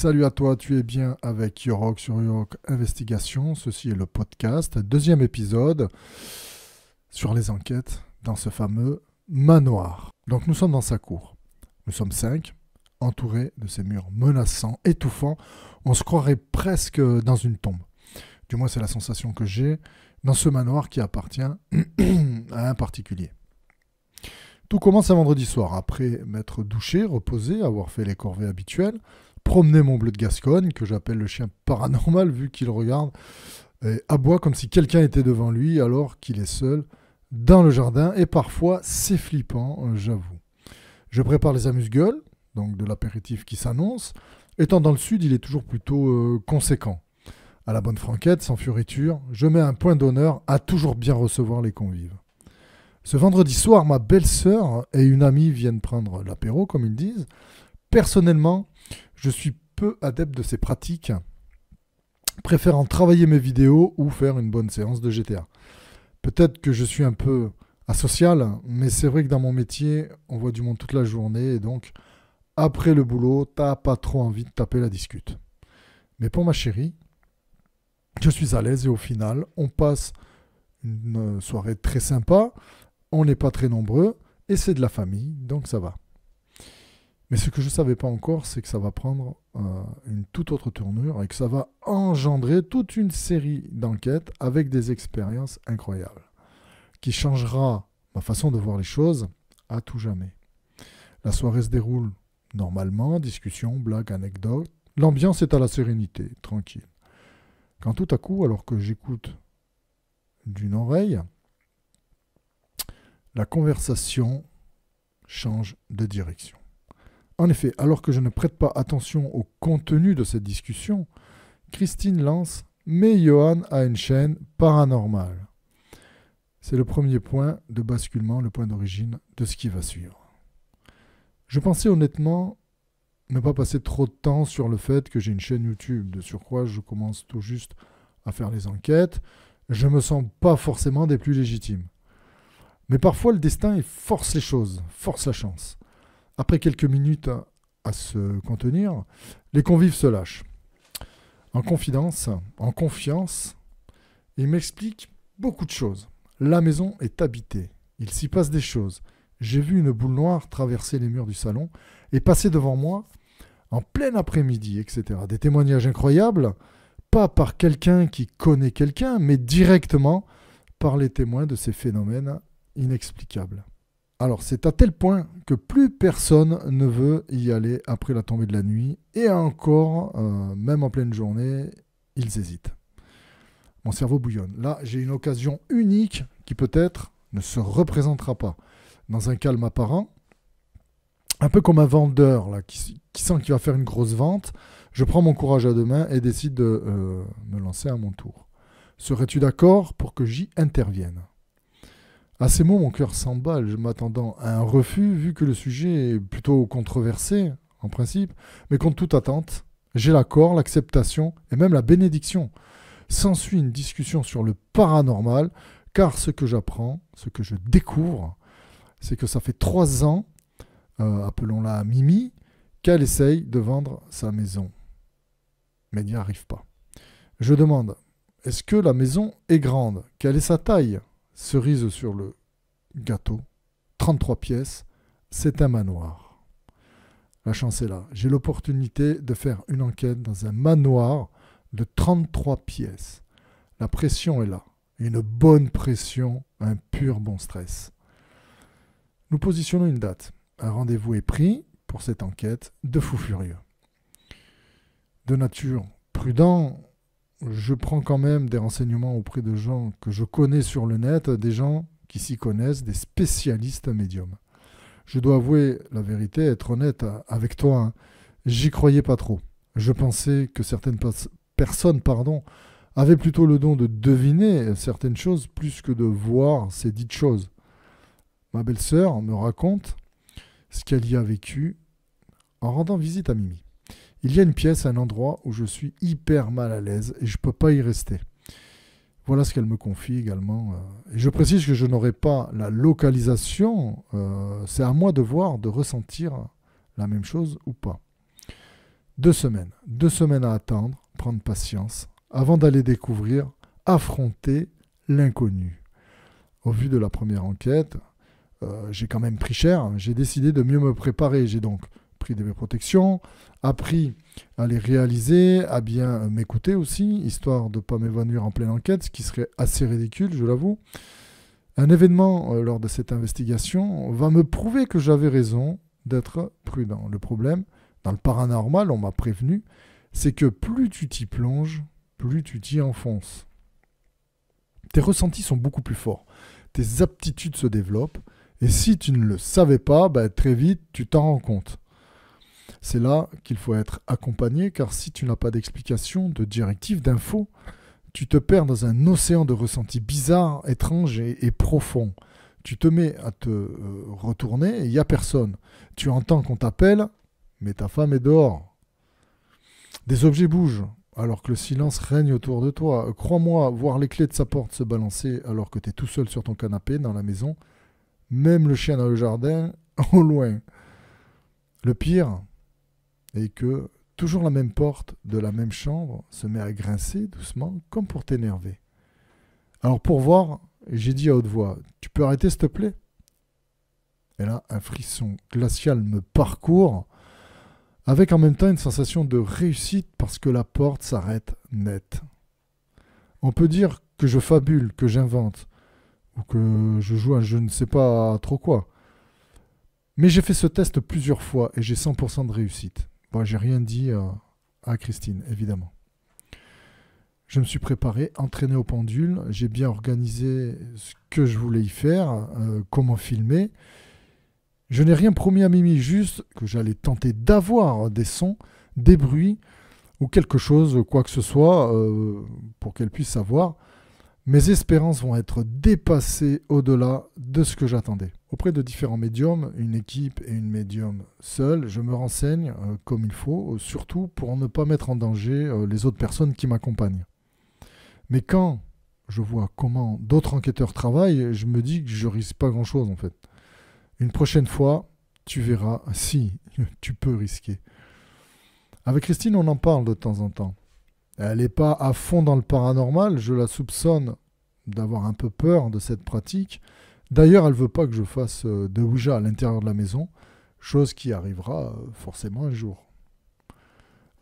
Salut à toi, tu es bien avec Yorok sur Yorok Investigation. Ceci est le podcast, deuxième épisode sur les enquêtes dans ce fameux manoir. Donc nous sommes dans sa cour. Nous sommes 5, entourés de ces murs menaçants, étouffants. On se croirait presque dans une tombe. Du moins c'est la sensation que j'ai dans ce manoir qui appartient à un particulier. Tout commence un vendredi soir, après m'être douché, reposé, avoir fait les corvées habituelles, promener mon bleu de Gascogne, que j'appelle le chien paranormal, vu qu'il regarde et aboie comme si quelqu'un était devant lui, alors qu'il est seul dans le jardin, et parfois c'est flippant, j'avoue. Je prépare les amuse-gueules, donc de l'apéritif qui s'annonce. Étant dans le sud, il est toujours plutôt conséquent. À la bonne franquette, sans fioriture, je mets un point d'honneur à toujours bien recevoir les convives. Ce vendredi soir, ma belle-sœur et une amie viennent prendre l'apéro, comme ils disent. Personnellement, je suis peu adepte de ces pratiques, préférant travailler mes vidéos ou faire une bonne séance de GTA. Peut-être que je suis un peu asocial, mais c'est vrai que dans mon métier, on voit du monde toute la journée, et donc, après le boulot, t'as pas trop envie de taper la discute. Mais pour ma chérie, je suis à l'aise et au final, on passe une soirée très sympa. On n'est pas très nombreux et c'est de la famille, donc ça va. Mais ce que je ne savais pas encore, c'est que ça va prendre une toute autre tournure et que ça va engendrer toute une série d'enquêtes avec des expériences incroyables, qui changera ma façon de voir les choses à tout jamais. La soirée se déroule normalement, discussion, blagues, anecdotes. L'ambiance est à la sérénité, tranquille. Quand tout à coup, alors que j'écoute d'une oreille, la conversation change de direction. En effet, alors que je ne prête pas attention au contenu de cette discussion, Christine lance « Mais Johan a une chaîne paranormale ». C'est le premier point de basculement, le point d'origine de ce qui va suivre. Je pensais honnêtement ne pas passer trop de temps sur le fait que j'ai une chaîne YouTube. De surcroît, je commence tout juste à faire les enquêtes. Je ne me sens pas forcément des plus légitimes. Mais parfois, le destin il force les choses, force la chance. Après quelques minutes à se contenir, les convives se lâchent. En confiance, ils m'expliquent beaucoup de choses. La maison est habitée. Il s'y passe des choses. J'ai vu une boule noire traverser les murs du salon et passer devant moi en plein après-midi, etc. Des témoignages incroyables, pas par quelqu'un qui connaît quelqu'un, mais directement par les témoins de ces phénomènes inexplicable. Alors c'est à tel point que plus personne ne veut y aller après la tombée de la nuit, et encore, même en pleine journée, ils hésitent. Mon cerveau bouillonne. Là, j'ai une occasion unique qui peut-être ne se représentera pas. Dans un calme apparent, un peu comme un vendeur là, qui sent qu'il va faire une grosse vente, je prends mon courage à deux mains et décide de me lancer à mon tour. Serais-tu d'accord pour que j'y intervienne ? À ces mots, mon cœur s'emballe, je m'attendant à un refus, vu que le sujet est plutôt controversé, en principe, mais contre toute attente, j'ai l'accord, l'acceptation et même la bénédiction. S'ensuit une discussion sur le paranormal, car ce que j'apprends, ce que je découvre, c'est que ça fait 3 ans, appelons-la Mimi, qu'elle essaye de vendre sa maison. Mais n'y arrive pas. Je demande, est-ce que la maison est grande ? Quelle est sa taille ? Cerise sur le gâteau, 33 pièces, c'est un manoir. La chance est là. J'ai l'opportunité de faire une enquête dans un manoir de 33 pièces. La pression est là. Une bonne pression, un pur bon stress. Nous positionnons une date. Un rendez-vous est pris pour cette enquête de fou furieux. De nature prudent, je prends quand même des renseignements auprès de gens que je connais sur le net, des gens qui s'y connaissent, des spécialistes médiums. Je dois avouer la vérité, être honnête avec toi, hein, j'y croyais pas trop. Je pensais que certaines personnes avaient plutôt le don de deviner certaines choses plus que de voir ces dites choses. Ma belle-sœur me raconte ce qu'elle y a vécu en rendant visite à Mimi. Il y a une pièce, un endroit où je suis hyper mal à l'aise et je ne peux pas y rester. Voilà ce qu'elle me confie également. Et je précise que je n'aurai pas la localisation. C'est à moi de voir, de ressentir la même chose ou pas. 2 semaines. 2 semaines à attendre, prendre patience, avant d'aller découvrir, affronter l'inconnu. Au vu de la première enquête, j'ai quand même pris cher. J'ai décidé de mieux me préparer. J'ai donc pris des protections, appris à les réaliser, à bien m'écouter aussi, histoire de ne pas m'évanouir en pleine enquête, ce qui serait assez ridicule, je l'avoue. Un événement lors de cette investigation va me prouver que j'avais raison d'être prudent. Le problème, dans le paranormal, on m'a prévenu, c'est que plus tu t'y plonges, plus tu t'y enfonces. Tes ressentis sont beaucoup plus forts, tes aptitudes se développent, et si tu ne le savais pas, très vite, tu t'en rends compte. C'est là qu'il faut être accompagné, car si tu n'as pas d'explication, de directive, d'infos, tu te perds dans un océan de ressentis bizarres, étranges et profonds. Tu te mets à te retourner et il n'y a personne. Tu entends qu'on t'appelle, mais ta femme est dehors. Des objets bougent, alors que le silence règne autour de toi. Crois-moi, voir les clés de sa porte se balancer alors que tu es tout seul sur ton canapé dans la maison, même le chien dans le jardin, au loin. Le pire est que toujours la même porte de la même chambre se met à grincer doucement, comme pour t'énerver. Alors pour voir, j'ai dit à haute voix, « Tu peux arrêter s'il te plaît ?» Et là, un frisson glacial me parcourt, avec en même temps une sensation de réussite parce que la porte s'arrête net. On peut dire que je fabule, que j'invente, ou que je joue à je ne sais pas trop quoi. Mais j'ai fait ce test plusieurs fois et j'ai 100% de réussite. Bon, j'ai rien dit à Christine, évidemment. Je me suis préparé, entraîné au pendule, j'ai bien organisé ce que je voulais y faire, comment filmer. Je n'ai rien promis à Mimi, juste que j'allais tenter d'avoir des sons, des bruits ou quelque chose, quoi que ce soit, pour qu'elle puisse savoir. Mes espérances vont être dépassées au-delà de ce que j'attendais. Auprès de différents médiums, une équipe et une médium seule, je me renseigne comme il faut, surtout pour ne pas mettre en danger les autres personnes qui m'accompagnent. Mais quand je vois comment d'autres enquêteurs travaillent, je me dis que je risque pas grand-chose en fait. Une prochaine fois, tu verras si tu peux risquer. Avec Christine, on en parle de temps en temps. Elle n'est pas à fond dans le paranormal, je la soupçonne d'avoir un peu peur de cette pratique. D'ailleurs, elle ne veut pas que je fasse de Ouija à l'intérieur de la maison, chose qui arrivera forcément un jour.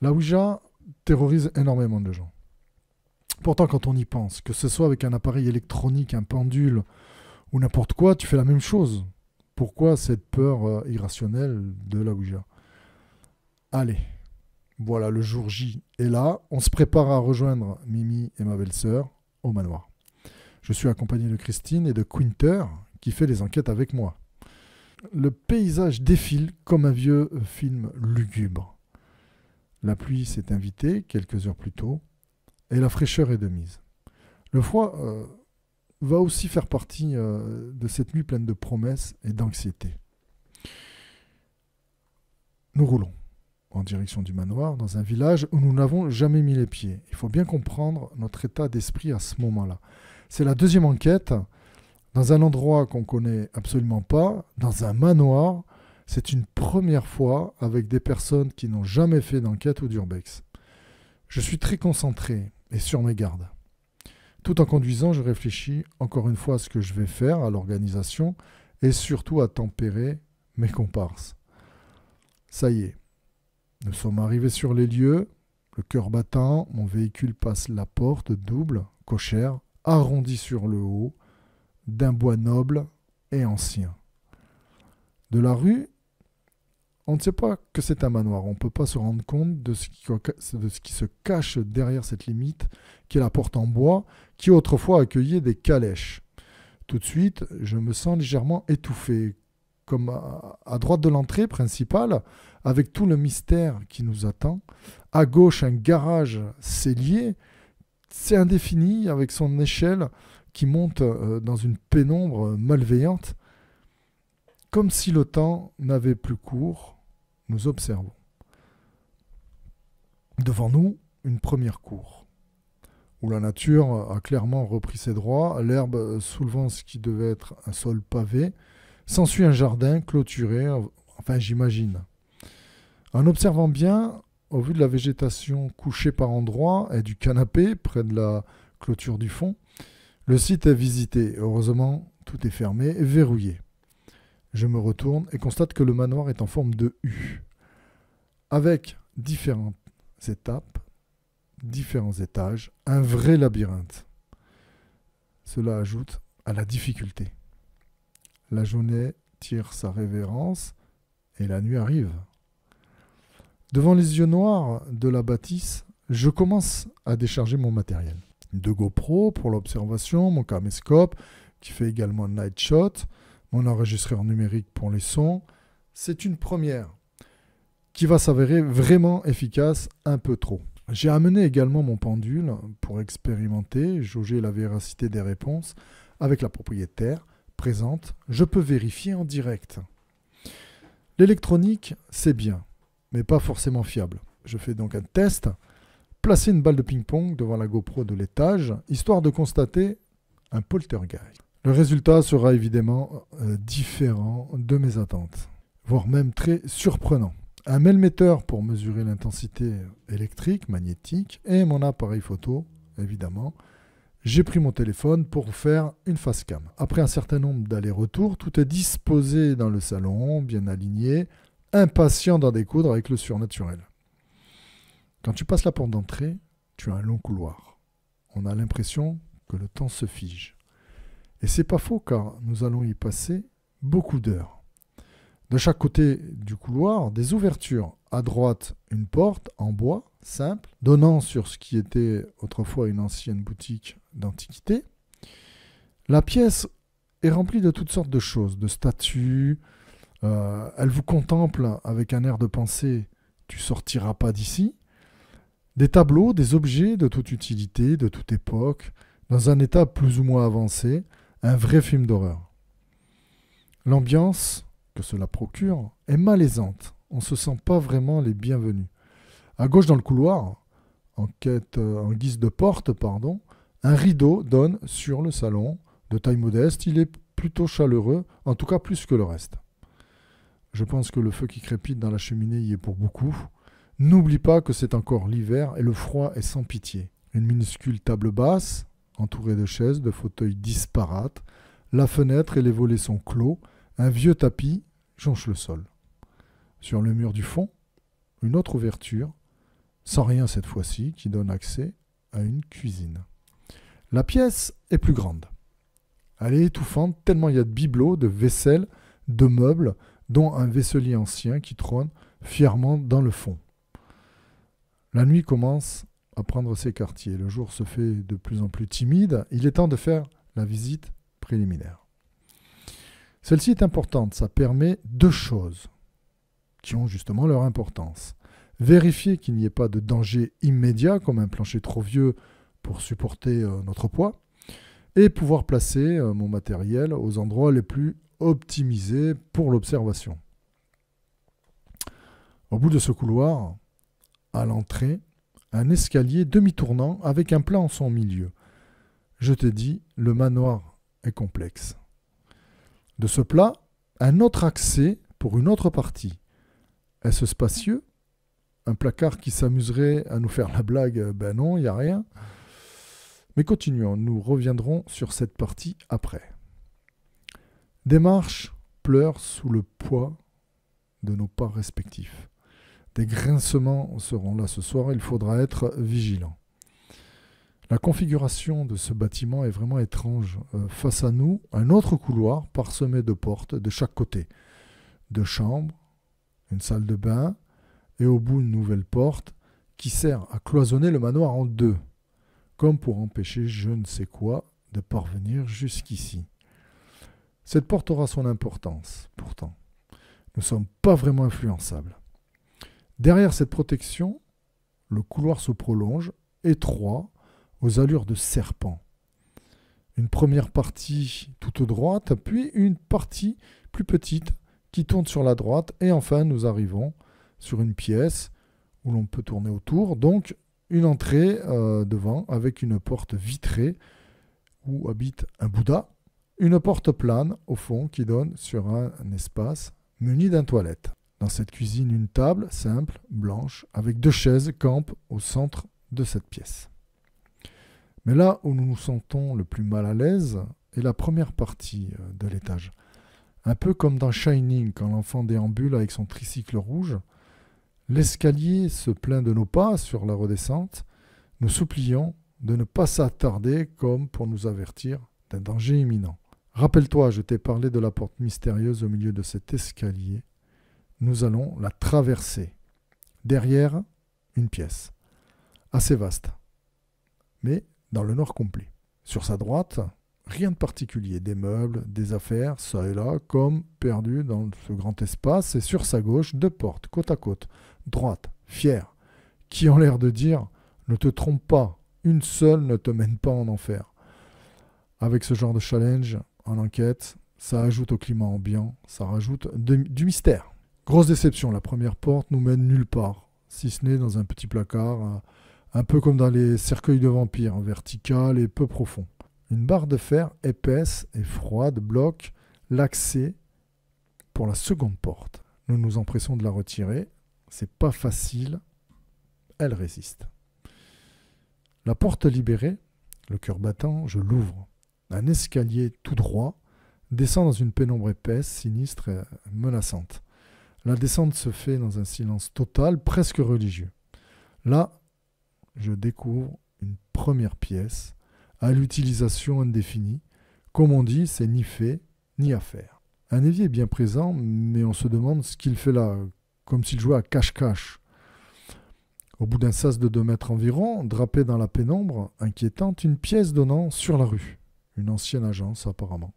La Ouija terrorise énormément de gens. Pourtant, quand on y pense, que ce soit avec un appareil électronique, un pendule ou n'importe quoi, tu fais la même chose. Pourquoi cette peur irrationnelle de la Ouija ? Allez. Voilà, le jour J est là. On se prépare à rejoindre Mimi et ma belle-sœur au manoir. Je suis accompagné de Christine et de Quinter qui fait les enquêtes avec moi. Le paysage défile comme un vieux film lugubre. La pluie s'est invitée quelques heures plus tôt et la fraîcheur est de mise. Le froid va aussi faire partie de cette nuit pleine de promesses et d'anxiété. Nous roulons en direction du manoir, dans un village où nous n'avons jamais mis les pieds. Il faut bien comprendre notre état d'esprit à ce moment-là. C'est la deuxième enquête, dans un endroit qu'on ne connaît absolument pas, dans un manoir. C'est une première fois avec des personnes qui n'ont jamais fait d'enquête ou d'urbex. Je suis très concentré et sur mes gardes. Tout en conduisant, je réfléchis encore une fois à ce que je vais faire, à l'organisation, et surtout à tempérer mes comparses. Ça y est. Nous sommes arrivés sur les lieux, le cœur battant, mon véhicule passe la porte double, cochère, arrondie sur le haut, d'un bois noble et ancien. De la rue, on ne sait pas que c'est un manoir, on ne peut pas se rendre compte de ce qui se cache derrière cette limite, qui est la porte en bois, qui autrefois accueillait des calèches. Tout de suite, je me sens légèrement étouffé, comme à droite de l'entrée principale, avec tout le mystère qui nous attend. À gauche, un garage cellier, c'est indéfini, avec son échelle qui monte dans une pénombre malveillante. Comme si le temps n'avait plus cours, nous observons. Devant nous, une première cour, où la nature a clairement repris ses droits, l'herbe soulevant ce qui devait être un sol pavé. S'ensuit un jardin clôturé, enfin j'imagine. En observant bien, au vu de la végétation couchée par endroits et du canapé près de la clôture du fond, le site est visité. Heureusement, tout est fermé et verrouillé. Je me retourne et constate que le manoir est en forme de U, avec différentes étapes, différents étages, un vrai labyrinthe. Cela ajoute à la difficulté. La journée tire sa révérence et la nuit arrive. Devant les yeux noirs de la bâtisse, je commence à décharger mon matériel. Deux GoPro pour l'observation, mon caméscope qui fait également night shot, mon enregistreur numérique pour les sons. C'est une première qui va s'avérer vraiment efficace un peu trop. J'ai amené également mon pendule pour expérimenter, jauger la véracité des réponses. Avec la propriétaire présente, je peux vérifier en direct. L'électronique, c'est bien, mais pas forcément fiable. Je fais donc un test, placer une balle de ping-pong devant la GoPro de l'étage, histoire de constater un poltergeist. Le résultat sera évidemment différent de mes attentes, voire même très surprenant. Un mellmetteur pour mesurer l'intensité électrique, magnétique, et mon appareil photo, évidemment. J'ai pris mon téléphone pour faire une face cam. Après un certain nombre d'allers-retours, tout est disposé dans le salon, bien aligné, impatient d'en découdre avec le surnaturel. Quand tu passes la porte d'entrée, tu as un long couloir. On a l'impression que le temps se fige. Et c'est pas faux car nous allons y passer beaucoup d'heures. De chaque côté du couloir, des ouvertures. À droite, une porte en bois, simple, donnant sur ce qui était autrefois une ancienne boutique d'antiquité. La pièce est remplie de toutes sortes de choses, de statues. Elle vous contemple avec un air de pensée, tu sortiras pas d'ici. Des tableaux, des objets de toute utilité, de toute époque, dans un état plus ou moins avancé, un vrai film d'horreur. L'ambiance que cela procure est malaisante. On ne se sent pas vraiment les bienvenus. À gauche dans le couloir, en guise de porte, un rideau donne sur le salon, de taille modeste. Il est plutôt chaleureux, en tout cas plus que le reste. Je pense que le feu qui crépite dans la cheminée y est pour beaucoup. N'oublie pas que c'est encore l'hiver et le froid est sans pitié. Une minuscule table basse, entourée de chaises, de fauteuils disparates. La fenêtre et les volets sont clos. Un vieux tapis jonche le sol. Sur le mur du fond, une autre ouverture, sans rien cette fois-ci, qui donne accès à une cuisine. La pièce est plus grande. Elle est étouffante tellement il y a de bibelots, de vaisselle, de meubles, dont un vaisselier ancien qui trône fièrement dans le fond. La nuit commence à prendre ses quartiers. Le jour se fait de plus en plus timide. Il est temps de faire la visite préliminaire. Celle-ci est importante, ça permet deux choses qui ont justement leur importance. Vérifier qu'il n'y ait pas de danger immédiat, comme un plancher trop vieux pour supporter notre poids, et pouvoir placer mon matériel aux endroits les plus optimisés pour l'observation. Au bout de ce couloir, à l'entrée, un escalier demi-tournant avec un plat en son milieu. Je t'ai dit, le manoir est complexe. De ce plat, un autre accès pour une autre partie. Est-ce spacieux? Un placard qui s'amuserait à nous faire la blague? Ben non, il n'y a rien. Mais continuons, nous reviendrons sur cette partie après. Des marches pleurent sous le poids de nos pas respectifs. Des grincements seront là ce soir, il faudra être vigilant. La configuration de ce bâtiment est vraiment étrange. Face à nous, un autre couloir parsemé de portes de chaque côté. Deux chambres, une salle de bain et au bout une nouvelle porte qui sert à cloisonner le manoir en deux, comme pour empêcher je ne sais quoi de parvenir jusqu'ici. Cette porte aura son importance, pourtant. Nous ne sommes pas vraiment influençables. Derrière cette protection, le couloir se prolonge, étroit, aux allures de serpent. Une première partie toute droite, puis une partie plus petite qui tourne sur la droite, et enfin nous arrivons sur une pièce où l'on peut tourner autour, donc une entrée devant avec une porte vitrée où habite un Bouddha, une porte plane au fond qui donne sur un espace muni d'un toilette. Dans cette cuisine, une table simple, blanche, avec 2 chaises campe au centre de cette pièce. Mais là où nous nous sentons le plus mal à l'aise est la première partie de l'étage. Un peu comme dans Shining, quand l'enfant déambule avec son tricycle rouge, l'escalier se plaint de nos pas sur la redescente. Nous supplions de ne pas s'attarder comme pour nous avertir d'un danger imminent. Rappelle-toi, je t'ai parlé de la porte mystérieuse au milieu de cet escalier. Nous allons la traverser. Derrière, une pièce, assez vaste, mais dans le noir complet. Sur sa droite, rien de particulier, des meubles, des affaires, ça et là, comme perdus dans ce grand espace, et sur sa gauche, 2 portes, côte à côte, droites, fières, qui ont l'air de dire « Ne te trompe pas, une seule ne te mène pas en enfer ». Avec ce genre de challenge, en enquête, ça ajoute au climat ambiant, ça rajoute du mystère. Grosse déception, la première porte nous mène nulle part, si ce n'est dans un petit placard, un peu comme dans les cercueils de vampires, vertical et peu profond. Une barre de fer épaisse et froide bloque l'accès pour la seconde porte. Nous nous empressons de la retirer. C'est pas facile. Elle résiste. La porte libérée, le cœur battant, je l'ouvre. Un escalier tout droit descend dans une pénombre épaisse, sinistre et menaçante. La descente se fait dans un silence total, presque religieux. Là, je découvre une première pièce à l'utilisation indéfinie. Comme on dit, c'est ni fait ni à faire. Un évier est bien présent, mais on se demande ce qu'il fait là, comme s'il jouait à cache-cache. Au bout d'un sas de 2 mètres environ, drapé dans la pénombre inquiétante, une pièce donnant sur la rue. Une ancienne agence apparemment.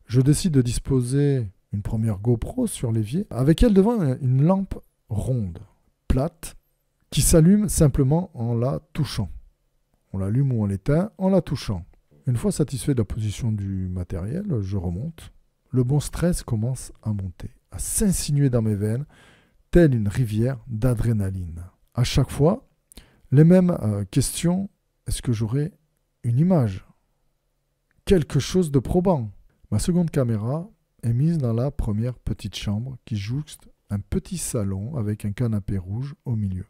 Je décide de disposer une première GoPro sur l'évier, avec elle devant une lampe ronde, plate, qui s'allume simplement en la touchant. On l'allume ou on l'éteint en la touchant. Une fois satisfait de la position du matériel, je remonte. Le bon stress commence à monter, à s'insinuer dans mes veines, telle une rivière d'adrénaline. À chaque fois, les mêmes questions. Est-ce que j'aurai une image? Quelque chose de probant. Ma seconde caméra est mise dans la première petite chambre qui jouxte un petit salon avec un canapé rouge au milieu.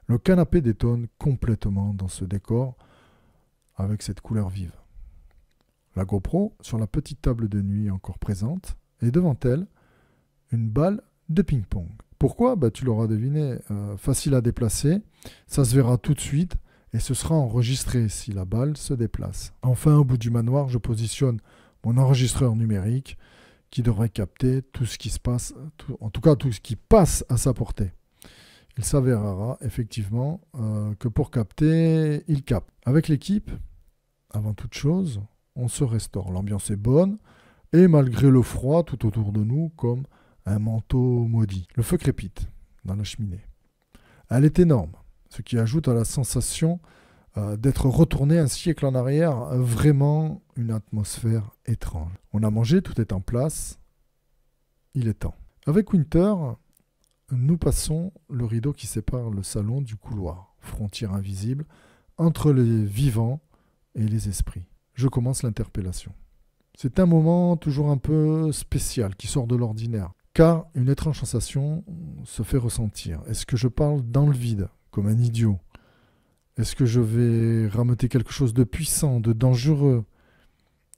Le canapé détonne complètement dans ce décor avec cette couleur vive. La GoPro, sur la petite table de nuit encore présente, et devant elle, une balle de ping-pong. Pourquoi? Tu l'auras deviné, facile à déplacer, ça se verra tout de suite et ce sera enregistré si la balle se déplace. Enfin, au bout du manoir, je positionne mon enregistreur numérique qui devrait capter tout ce qui se passe, en tout cas tout ce qui passe à sa portée. Il s'avérera effectivement que pour capter, il capte. Avec l'équipe, avant toute chose, on se restaure. L'ambiance est bonne et malgré le froid tout autour de nous, comme un manteau maudit. Le feu crépite dans la cheminée. Elle est énorme, ce qui ajoute à la sensation d'être retourné un siècle en arrière, vraiment une atmosphère étrange. On a mangé, tout est en place, il est temps. Avec Winter, nous passons le rideau qui sépare le salon du couloir, frontière invisible entre les vivants et les esprits. Je commence l'interpellation. C'est un moment toujours un peu spécial, qui sort de l'ordinaire, car une étrange sensation se fait ressentir. Est-ce que je parle dans le vide, comme un idiot? Est-ce que je vais rameuter quelque chose de puissant, de dangereux?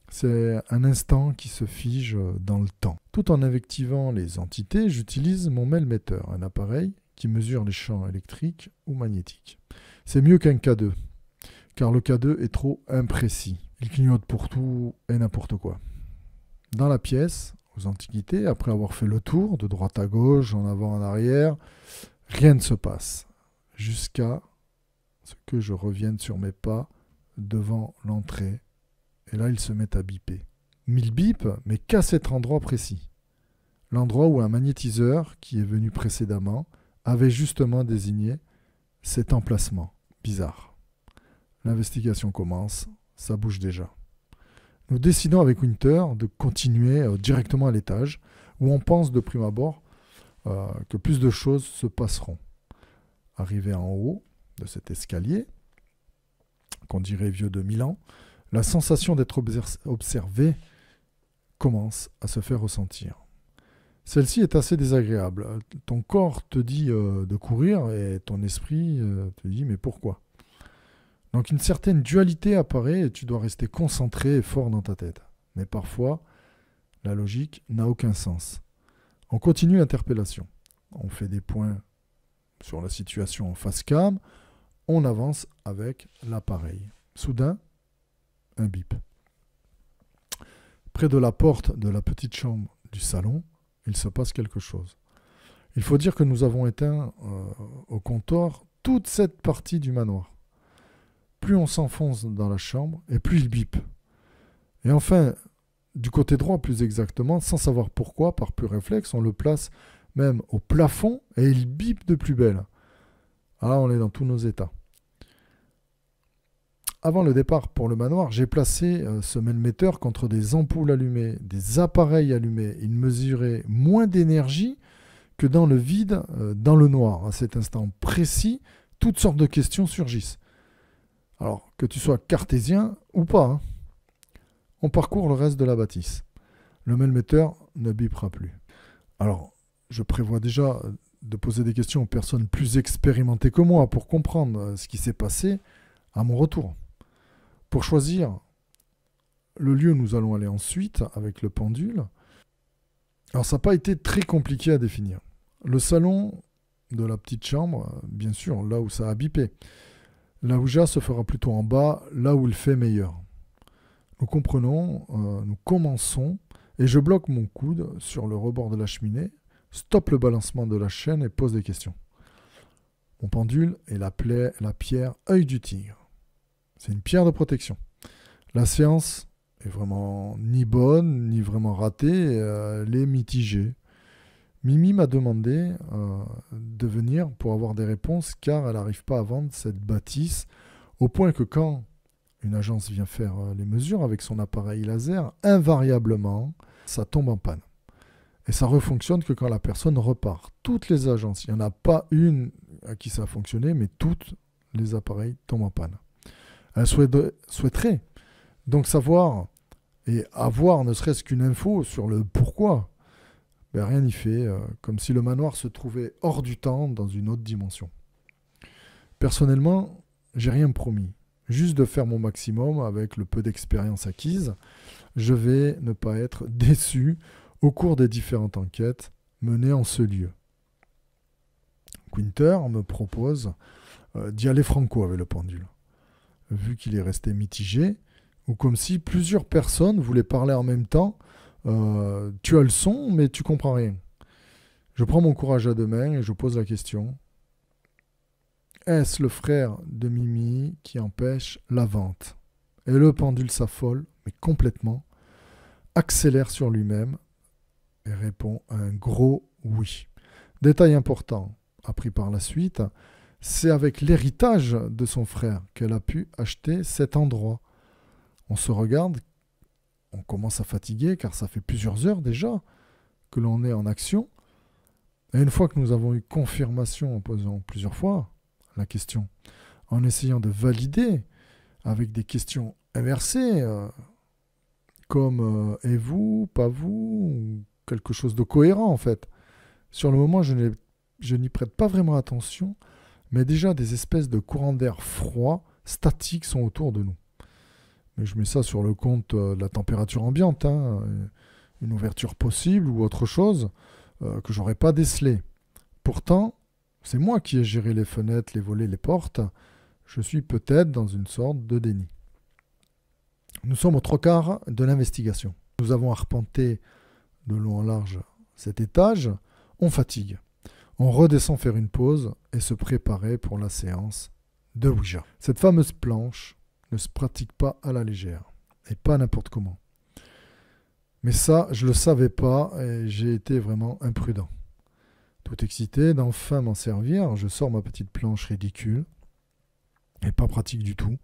C'est un instant qui se fige dans le temps. Tout en invectivant les entités, j'utilise mon melmetteur, un appareil qui mesure les champs électriques ou magnétiques. C'est mieux qu'un K2, car le K2 est trop imprécis. Il clignote pour tout et n'importe quoi. Dans la pièce, aux antiquités, après avoir fait le tour, de droite à gauche, en avant, en arrière, rien ne se passe, jusqu'à ce que je revienne sur mes pas devant l'entrée. Et là, il se met à biper. 1000 bips, mais qu'à cet endroit précis. L'endroit où un magnétiseur, qui est venu précédemment, avait justement désigné cet emplacement. Bizarre. L'investigation commence, ça bouge déjà. Nous décidons avec Winter de continuer directement à l'étage, où on pense de prime abord que plus de choses se passeront. Arrivé en haut de cet escalier, qu'on dirait vieux de 1000 ans, la sensation d'être observé commence à se faire ressentir. Celle-ci est assez désagréable. Ton corps te dit de courir et ton esprit te dit mais pourquoi? Donc une certaine dualité apparaît et tu dois rester concentré et fort dans ta tête. Mais parfois, la logique n'a aucun sens. On continue l'interpellation. On fait des points sur la situation en face cam. On avance avec l'appareil. Soudain, un bip. Près de la porte de la petite chambre du salon, il se passe quelque chose. Il faut dire que nous avons éteint au comptoir toute cette partie du manoir. Plus on s'enfonce dans la chambre, et plus il bip. Et enfin, du côté droit plus exactement, sans savoir pourquoi, par pur réflexe, on le place même au plafond, et il bip de plus belle. Alors on est dans tous nos états. Avant le départ pour le manoir, j'ai placé ce mètre contre des ampoules allumées, des appareils allumés. Il mesurait moins d'énergie que dans le vide, dans le noir. À cet instant précis, toutes sortes de questions surgissent. Alors, que tu sois cartésien ou pas, hein. On parcourt le reste de la bâtisse. Le melmetteur ne bipera plus. Alors, je prévois déjà de poser des questions aux personnes plus expérimentées que moi pour comprendre ce qui s'est passé à mon retour. Pour choisir le lieu où nous allons aller ensuite avec le pendule, alors ça n'a pas été très compliqué à définir. Le salon de la petite chambre, bien sûr, là où ça a bipé. La Ouija se fera plutôt en bas, là où il fait meilleur. Nous comprenons, nous commençons, et je bloque mon coude sur le rebord de la cheminée, stoppe le balancement de la chaîne et pose des questions. Mon pendule est la pierre œil du tigre. C'est une pierre de protection. La séance est vraiment ni bonne, ni vraiment ratée, elle est mitigée. Mimi m'a demandé de venir pour avoir des réponses car elle n'arrive pas à vendre cette bâtisse au point que quand une agence vient faire les mesures avec son appareil laser, invariablement, ça tombe en panne. Et ça refonctionne que quand la personne repart. Toutes les agences, il n'y en a pas une à qui ça a fonctionné, mais tous les appareils tombent en panne. Elle souhaiterait donc savoir et avoir ne serait-ce qu'une info sur le pourquoi. Ben, rien n'y fait, comme si le manoir se trouvait hors du temps dans une autre dimension. Personnellement, j'ai rien promis. Juste de faire mon maximum avec le peu d'expérience acquise. Je vais ne pas être déçu au cours des différentes enquêtes menées en ce lieu. Quinter me propose d'y aller franco avec le pendule, vu qu'il est resté mitigé, ou comme si plusieurs personnes voulaient parler en même temps. Tu as le son, mais tu comprends rien. Je prends mon courage à deux mains et je pose la question. Est-ce le frère de Mimi qui empêche la vente? Et le pendule s'affole, mais complètement, accélère sur lui-même et répond un gros oui. Détail important, appris par la suite, c'est avec l'héritage de son frère qu'elle a pu acheter cet endroit. On se regarde, on commence à fatiguer car ça fait plusieurs heures déjà que l'on est en action. Et une fois que nous avons eu confirmation en posant plusieurs fois la question, en essayant de valider avec des questions inversées, comme et vous, pas vous, ou quelque chose de cohérent en fait. Sur le moment, je n'y prête pas vraiment attention, mais déjà des espèces de courants d'air froid, statiques sont autour de nous. Mais je mets ça sur le compte de la température ambiante, hein, une ouverture possible ou autre chose que j'aurais pas décelé. Pourtant, c'est moi qui ai géré les fenêtres, les volets, les portes. Je suis peut-être dans une sorte de déni. Nous sommes aux trois quarts de l'investigation. Nous avons arpenté de long en large cet étage. On fatigue. On redescend faire une pause et se préparer pour la séance de Ouija. Cette fameuse planche ne se pratique pas à la légère et pas n'importe comment. Mais ça, je ne le savais pas et j'ai été vraiment imprudent. Tout excité d'enfin m'en servir, je sors ma petite planche ridicule et pas pratique du tout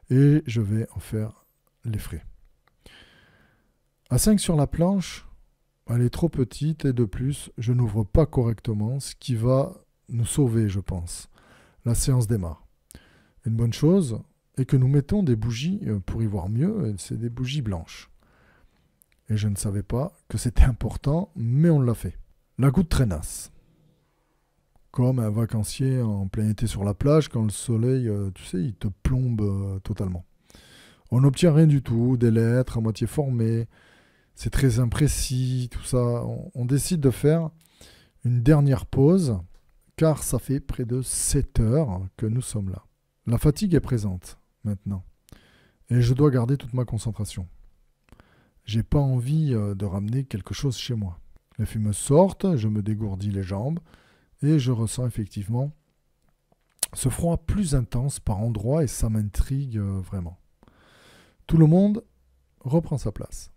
et je vais en faire les frais. À 5 sur la planche, elle est trop petite et de plus, je n'ouvre pas correctement, ce qui va nous sauver, je pense. La séance démarre. Une bonne chose est que nous mettons des bougies pour y voir mieux, c'est des bougies blanches. Et je ne savais pas que c'était important, mais on l'a fait. La goutte traînasse. Comme un vacancier en plein été sur la plage, quand le soleil, tu sais, il te plombe totalement. On n'obtient rien du tout, des lettres à moitié formées, c'est très imprécis, tout ça. On décide de faire une dernière pause, car ça fait près de 7 heures que nous sommes là. La fatigue est présente, maintenant, et je dois garder toute ma concentration. J'ai pas envie de ramener quelque chose chez moi. Les fumeuses sortent, je me dégourdis les jambes, et je ressens effectivement ce froid plus intense par endroits et ça m'intrigue vraiment. Tout le monde reprend sa place.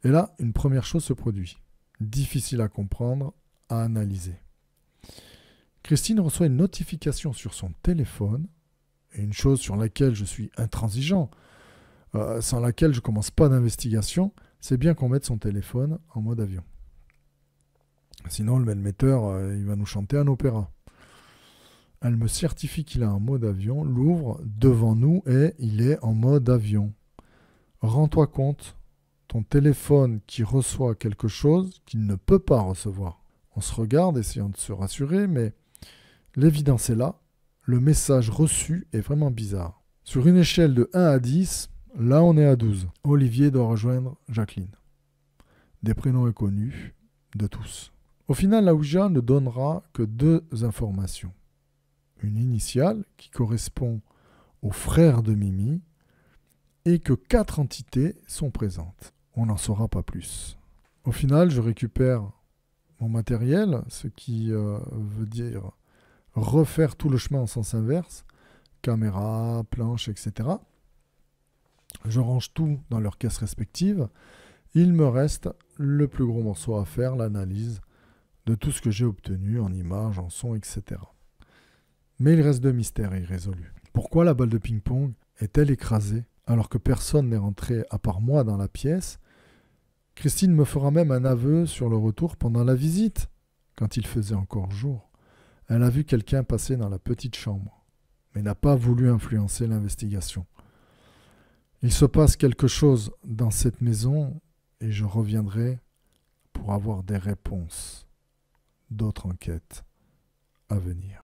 Et là, une première chose se produit. Difficile à comprendre, à analyser. Christine reçoit une notification sur son téléphone, et une chose sur laquelle je suis intransigeant, sans laquelle je ne commence pas d'investigation, c'est bien qu'on mette son téléphone en mode avion. Sinon, le mailmetteur, il va nous chanter un opéra. Elle me certifie qu'il a un mode avion, l'ouvre devant nous et il est en mode avion. Rends-toi compte, ton téléphone qui reçoit quelque chose qu'il ne peut pas recevoir. On se regarde, essayant de se rassurer, mais l'évidence est là. Le message reçu est vraiment bizarre. Sur une échelle de 1 à 10, là on est à 12. Olivier doit rejoindre Jacqueline. Des prénoms inconnus de tous. Au final, la Ouija ne donnera que 2 informations. Une initiale qui correspond au frère de Mimi et que 4 entités sont présentes. On n'en saura pas plus. Au final, je récupère mon matériel, ce qui veut dire refaire tout le chemin en sens inverse, caméra, planche, etc. Je range tout dans leurs caisses respectives. Il me reste le plus gros morceau à faire, l'analyse de tout ce que j'ai obtenu en images, en son, etc. Mais il reste 2 mystères irrésolus. Pourquoi la balle de ping-pong est-elle écrasée alors que personne n'est rentré à part moi dans la pièce? Christine me fera même un aveu sur le retour pendant la visite, quand il faisait encore jour. Elle a vu quelqu'un passer dans la petite chambre, mais n'a pas voulu influencer l'investigation. Il se passe quelque chose dans cette maison et je reviendrai pour avoir des réponses. D'autres enquêtes à venir.